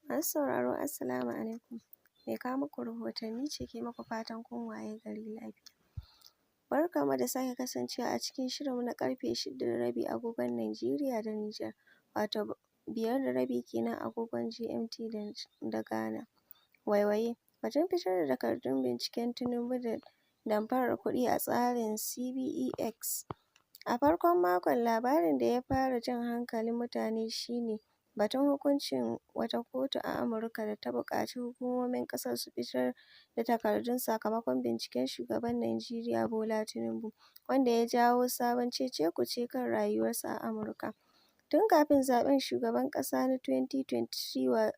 Masu sauraro Assalamu alaikum. Mai kawo muku rahotanni ce ke muku fatan kun waye gari lafiya. Barkanmu da sake kasancewa a cikin shirinmu na ƙarfe 6:30 agogon Najeriya da Nijar, wato 5:30 kenan agogon GMT da Ghana. Waiwaye: batun fitar da takardun binciken Tinubu da damfarar kuɗi a tsarin CBEX. A farkon makon, labarin da ya fara jan hankalin mutane shi ne batun hukuncin wata kotu a Amurka da ta buƙaci hukumomin ƙasar su fitar da takardun sakamakon binciken shugaban Najeriya Bola Tinubu, wanda ya jawo sabon cece-kuce kan rayuwarsa a Amurka. Tun kafin zaɓen shugaban ƙasa na 2023,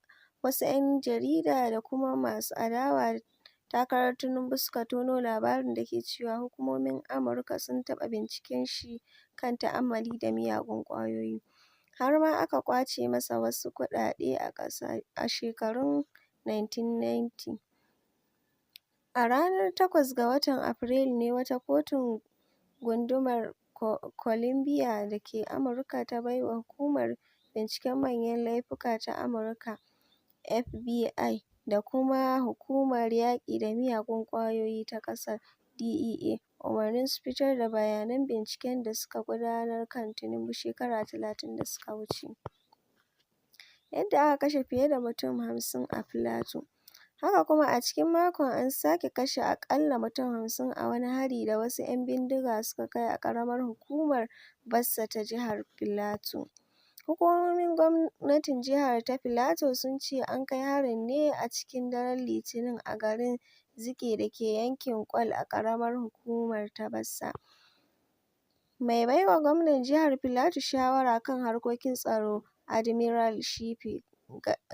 wasu 'yan jarida da kuma masu adawa da takarar Tinubu suka tono labarin da ke cewa hukumomin Amurka sun taɓa binciken shi kan ta'ammali da miyagun ƙwayoyi. Har ma aka ƙwace masa wasu kuɗaɗe a shekarun 1990. A ranar 8 ga watan Afrilu ne wata kotun gundumar Columbia da ke Amurka ta baiwa Hukumar Binciken Manyan Laifuka ta Amurka (FBI) da kuma Hukumar Yaƙi da Miyagun Ƙwayoyi ta ƙasar (DEA) umarnin su fitar da bayanan binciken da suka gudanar kan Tinubu shekaru 30 da suka wuce. Yadda aka kashe fiye da mutum 50 a Plateau. Haka kuma a cikin makon an sake kashe aƙalla mutum 50 a wani hari da wasu 'yan bindiga suka kai a ƙaramar hukumar Bassa ta jihar Filato. Hukumomin gwamnatin jihar ta Filato sun ce an kai harin ne a cikin daren Litinin a garin Zike da ke yankin Kwal a ƙaramar hukumar ta Bassa. Mai baiwa gwamnan jihar Filato shawara kan harkokin tsaro, Admiral Shepherd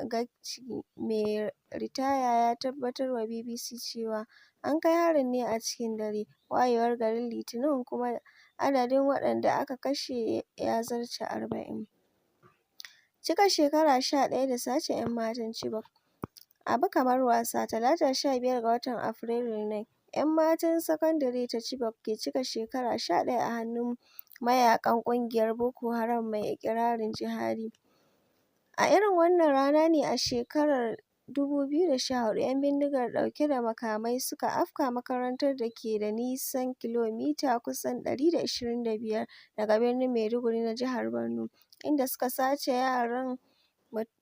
Gachie mai ritaya, ya tabbatar wa BBC cewa an kai harin ne a cikin dare, wayewar garin Litinin, kuma adadin waɗanda aka kashe ya zarce 40. Cika shekara 11 da sace 'yan matan Chibok. Abu kamar wasa, Talata 15 ga watan Afrilu ne 'yan matan sakandare ta Chibok ke cika shekara 11 a hannun mayaƙan ƙungiyar Boko Haram mai iƙirarin jihadi. A irin wannan rana ne a shekarar 2014 'yan bindigar ɗauke da makamai suka afka makarantar da ke da nisan kilomita kusan 125 daga birnin Maiduguri na jihar Borno, inda suka sace yaran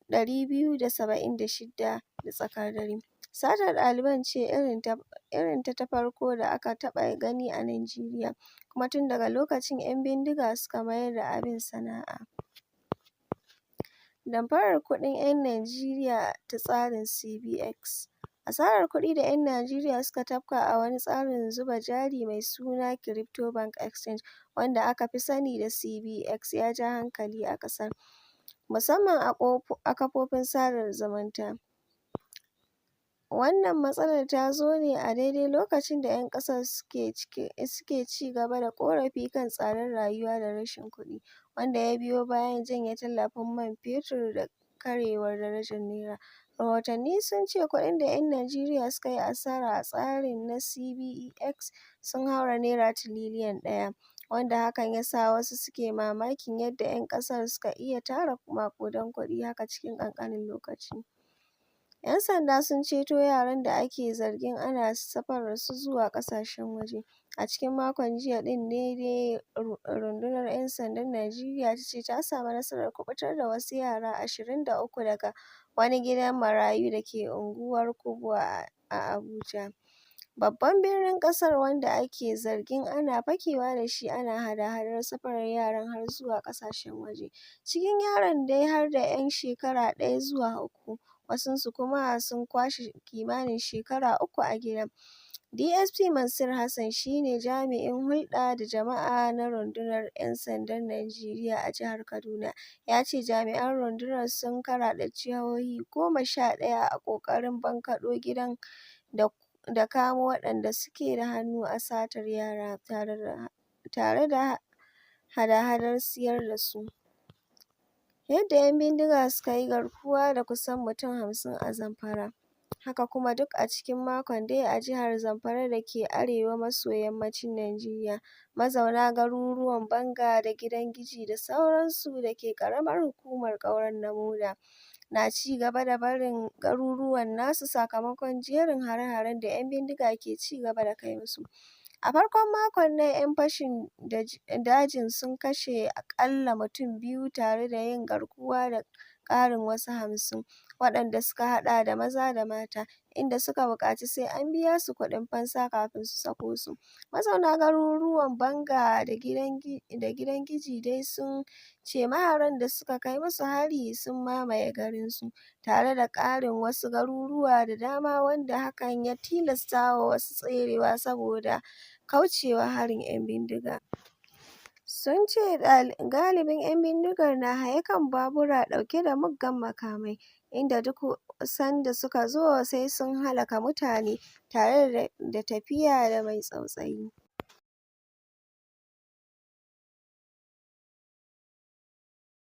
276 da tsakar dare. Satar ɗaliban ce irin ta farko da aka taɓa gani a Najeriya, kuma tun daga lokacin 'yan bindiga suka mayar da abin sana'a. Damfarar kuɗin 'yan Najeriya ta tsarin CBEX. Asarar kuɗi da 'yan Najeriya suka tafka a wani tsarin zuba jari mai suna Crypto Bank Exchange, wanda aka fi sani da CBEX, ya ja hankali a ƙasar, musamman a kafofin sada zumunta. Wannan matsalar ta zo ne a daidai lokacin da 'yan ƙasar suke ci gaba da ƙorafi kan tsadar rayuwa da rashin kuɗi, wanda ya biyo bayan janye tallafin man fetur da karyewar darajar Naira. Rahotanni sun ce kuɗin da 'yan Najeriya suka yi asara a tsarin na CBEX sun haura Naira tiriliyan 1, wanda hakan ya sa wasu suke mamakin yadda 'yan ƙasar suka iya tara maƙudan kuɗi haka cikin ƙanƙanin lokaci. 'Yan sanda sun ceto yaran da ake zargin ana safarar su zuwa ƙasashen waje. A cikin makon jiya ɗin ne dai Rundunar 'Yan Sandan Najeriya ta ce ta samu nasarar kuɓutar da wasu yara 23 daga wani gidan marayu da ke unguwar Kubwa a Abuja, babban birnin ƙasar, wanda ake zargin ana fakewa da shi ana hada-hadar safarar yaran har zuwa ƙasashen waje. Cikin yaran dai har da 'yan shekara 1 zuwa 3, wasunsu kuma sun kwashe kimanin shekara 3 a gidan. DSP Mansur Hassan shi ne jami'in hulɗa da jama'a na Rundunar 'Yan Sandan Najeriya a jihar Kaduna. Ya ce jami'an rundunar sun karaɗe jihohi 11 a ƙoƙarin bankaɗo gidan da kamo waɗanda suke da hannu a satar yara tare da hada-hadar siyar da su. Yadda 'yan bindiga suka yi garkuwa da kusan mutum 50 a Zamfara. Haka kuma duk a cikin makon dai a jihar Zamfara da ke arewa maso yammacin Najeriya, mazauna garuruwan Banga da Gidan Giji da sauransu da ke ƙaramar hukumar Ƙauren Namoda na ci gaba da barin garuruwan nasu sakamakon jerin hare-haren da 'yan bindiga ke ci gaba da kai musu. A farkon makon nan 'yan fashin dajin sun kashe aƙalla mutum 2 tare da yin garkuwa da ƙarin wasu 50, waɗanda suka haɗa da maza da mata, inda suka buƙaci sai an biya su kuɗin fansa kafin su sako su. Mazauna garuruwan Banga da Gidan Giji dai sun ce maharan da suka kai musu hari sun mamaye garinsu, tare da ƙarin wasu garuruwa da dama, wanda hakan ya tilastawa wasu tserewa saboda kaucewa harin 'yan bindiga. Sun ce galibin 'yan bindigar na haye kan babura ɗauke da muggan makamai, inda duk sanda suka zo sai sun halaka mutane tare da tafiya da mai tsautsayi.